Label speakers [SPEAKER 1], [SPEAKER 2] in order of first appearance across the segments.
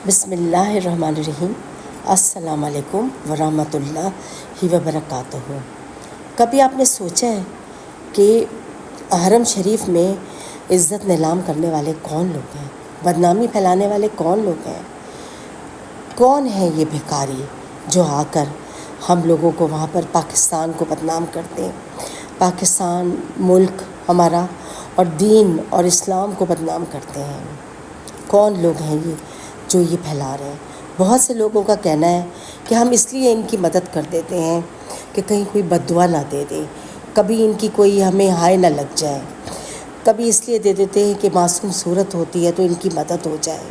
[SPEAKER 1] بسم اللہ الرحمن الرحیم۔ السلام علیکم ورحمۃ اللہ وبرکاتہ۔ کبھی آپ نے سوچا ہے کہ حرم شریف میں عزت نیلام کرنے والے کون لوگ ہیں، بدنامی پھیلانے والے کون لوگ ہیں؟ کون ہے یہ بھکاری جو آ کر ہم لوگوں کو وہاں پر پاکستان کو بدنام کرتے ہیں، پاکستان ملک ہمارا اور دین اور اسلام کو بدنام کرتے ہیں؟ کون لوگ ہیں یہ جو یہ پھیلا رہے ہیں؟ بہت سے لوگوں کا کہنا ہے کہ ہم اس لیے ان کی مدد کر دیتے ہیں کہ کہیں کوئی بد دعا نہ دے دے، کبھی ان کی کوئی ہمیں ہائے نہ لگ جائے، کبھی اس لیے دے دیتے ہیں کہ معصوم صورت ہوتی ہے تو ان کی مدد ہو جائے۔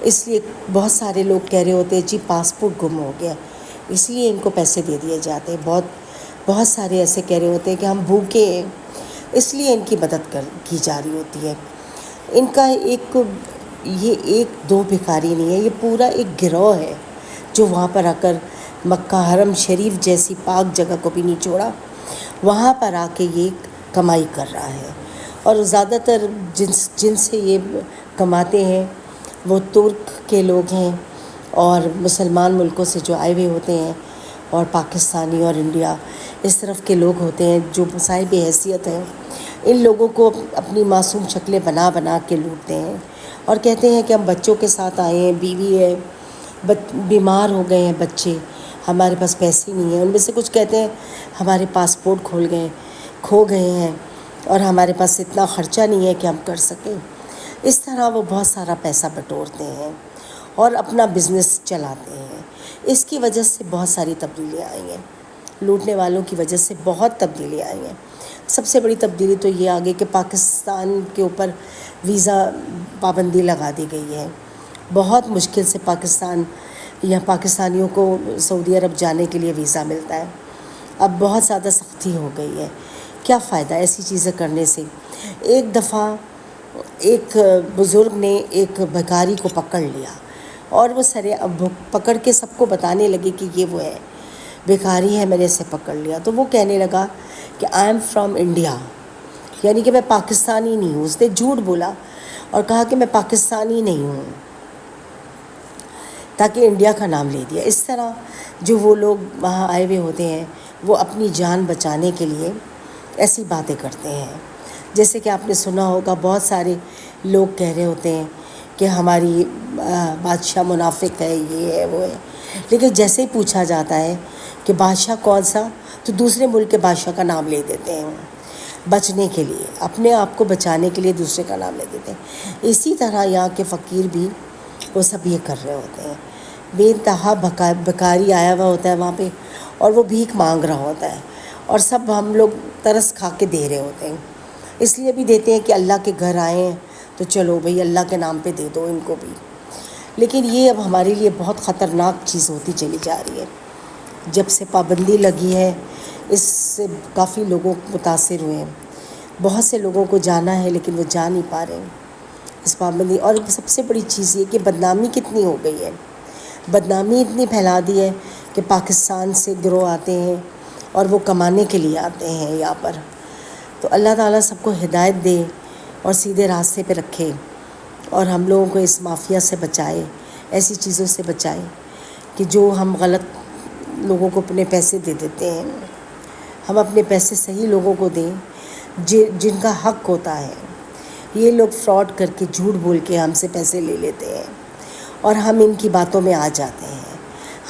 [SPEAKER 1] اس لیے بہت سارے لوگ کہہ رہے ہوتے ہیں جی پاسپورٹ گم ہو گیا، اس لیے ان کو پیسے دے دیے جاتے ہیں۔ بہت سارے ایسے کہہ رہے ہوتے ہیں کہ ہم بھوکے ہیں، اس لیے ان کی مدد کی جا رہی ہوتی ہے۔ ان کا یہ ایک دو بھکاری نہیں ہے، یہ پورا ایک گروہ ہے جو وہاں پر آ کر مکہ حرم شریف جیسی پاک جگہ کو بھی نہیں چھوڑا، وہاں پر آ کے یہ کمائی کر رہا ہے۔ اور زیادہ تر جن سے یہ کماتے ہیں وہ ترک کے لوگ ہیں اور مسلمان ملکوں سے جو آئے ہوئے ہوتے ہیں، اور پاکستانی اور انڈیا اس طرف کے لوگ ہوتے ہیں جو صاحب حیثیت ہیں۔ ان لوگوں کو اپنی معصوم شکلیں بنا بنا کے لوٹتے ہیں اور کہتے ہیں کہ ہم بچوں کے ساتھ آئے ہیں، بیوی ہے، بیمار ہو گئے ہیں بچے، ہمارے پاس پیسے نہیں ہیں۔ ان میں سے کچھ کہتے ہیں ہمارے پاسپورٹ کھو گئے ہیں اور ہمارے پاس اتنا خرچہ نہیں ہے کہ ہم کر سکیں۔ اس طرح وہ بہت سارا پیسہ بٹورتے ہیں اور اپنا بزنس چلاتے ہیں۔ اس کی وجہ سے بہت ساری تبدیلیاں آئی ہیں، لوٹنے والوں کی وجہ سے بہت تبدیلیاں آئی ہیں۔ سب سے بڑی تبدیلی تو یہ آ گئی کہ پاکستان کے اوپر ویزا پابندی لگا دی گئی ہے۔ بہت مشکل سے پاکستانیوں کو سعودی عرب جانے کے لیے ویزا ملتا ہے۔ اب بہت زیادہ سختی ہو گئی ہے۔ کیا فائدہ ایسی چیزیں کرنے سے؟ ایک دفعہ ایک بزرگ نے ایک بھکاری کو پکڑ لیا اور وہ پکڑ کے سب کو بتانے لگے کہ یہ وہ ہے، بھکاری ہے، میں نے اسے پکڑ لیا۔ تو وہ کہنے لگا کہ آئی ایم فرام انڈیا، یعنی کہ میں پاکستانی نہیں ہوں۔ اس نے جھوٹ بولا اور کہا کہ میں پاکستانی نہیں ہوں، تاکہ انڈیا کا نام لے دیا۔ اس طرح جو وہ لوگ وہاں آئے ہوئے ہوتے ہیں وہ اپنی جان بچانے کے لیے ایسی باتیں کرتے ہیں۔ جیسے کہ آپ نے سنا ہوگا بہت سارے لوگ کہہ رہے ہوتے ہیں کہ ہماری بادشاہ منافق ہے، یہ ہے وہ ہے، لیکن جیسے ہی پوچھا جاتا ہے کہ بادشاہ کون سا، تو دوسرے ملک کے بادشاہ کا نام لے دیتے ہیں، بچنے کے لیے، اپنے آپ کو بچانے کے لیے دوسرے کا نام لے دیتے ہیں۔ اسی طرح یہاں کے فقیر بھی وہ سب یہ کر رہے ہوتے ہیں۔ بے انتہا بھکاری آیا ہوا ہوتا ہے وہاں پہ اور وہ بھیک مانگ رہا ہوتا ہے، اور سب ہم لوگ ترس کھا کے دے رہے ہوتے ہیں۔ اس لیے بھی دیتے ہیں کہ اللہ کے گھر آئے ہیں تو چلو بھئی اللہ کے نام پہ دے دو ان کو بھی۔ لیکن یہ اب ہمارے لیے بہت خطرناک چیز ہوتی چلی جا رہی ہے۔ جب سے پابندی لگی ہے اس سے کافی لوگوں متاثر ہوئے ہیں، بہت سے لوگوں کو جانا ہے لیکن وہ جا نہیں پا رہے ہیں اس پابندی۔ اور سب سے بڑی چیز یہ کہ بدنامی کتنی ہو گئی ہے، بدنامی اتنی پھیلا دی ہے کہ پاکستان سے گروہ آتے ہیں اور وہ کمانے کے لیے آتے ہیں یہاں پر۔ تو اللہ تعالیٰ سب کو ہدایت دے اور سیدھے راستے پہ رکھے، اور ہم لوگوں کو اس مافیا سے بچائے، ایسی چیزوں سے بچائے کہ جو ہم غلط لوگوں کو اپنے پیسے دے دیتے ہیں۔ ہم اپنے پیسے صحیح لوگوں کو دیں جن کا حق ہوتا ہے۔ یہ لوگ فراڈ کر کے جھوٹ بول کے ہم سے پیسے لے لیتے ہیں اور ہم ان کی باتوں میں آ جاتے ہیں۔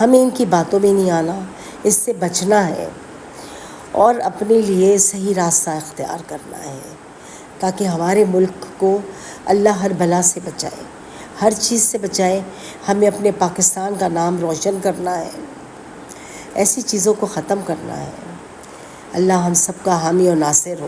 [SPEAKER 1] ہمیں ان کی باتوں میں نہیں آنا، اس سے بچنا ہے اور اپنے لیے صحیح راستہ اختیار کرنا ہے، تاکہ ہمارے ملک کو اللہ ہر بلا سے بچائے، ہر چیز سے بچائے۔ ہمیں اپنے پاکستان کا نام روشن کرنا ہے، ایسی چیزوں کو ختم کرنا ہے۔ اللہ ہم سب کا حامی و ناصر ہو۔